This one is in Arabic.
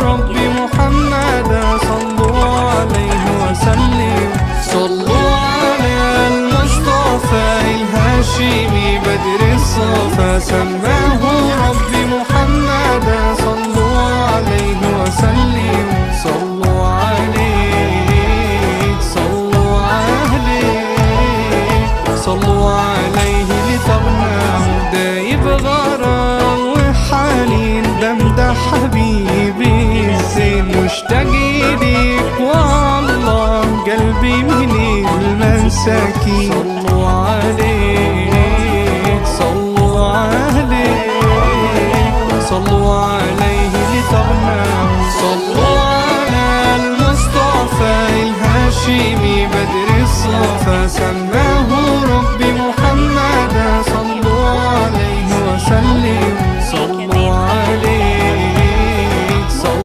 ربي محمدا صلوا عليه وسلم. صلوا على المصطفى الهاشمي بدر الصفا سماه ربي محمدا صلوا عليه وسلم. صلوا عليه صلوا عليه صلوا عليه لتغناه دايب غرام وحنين بمدح حبيبي الزين مشتاق ليك والله قلبي من المساكين. صلوا عليه صلوا عليه صلوا عليه لتغناه. صلوا على المصطفى الهاشمي بدر الصفا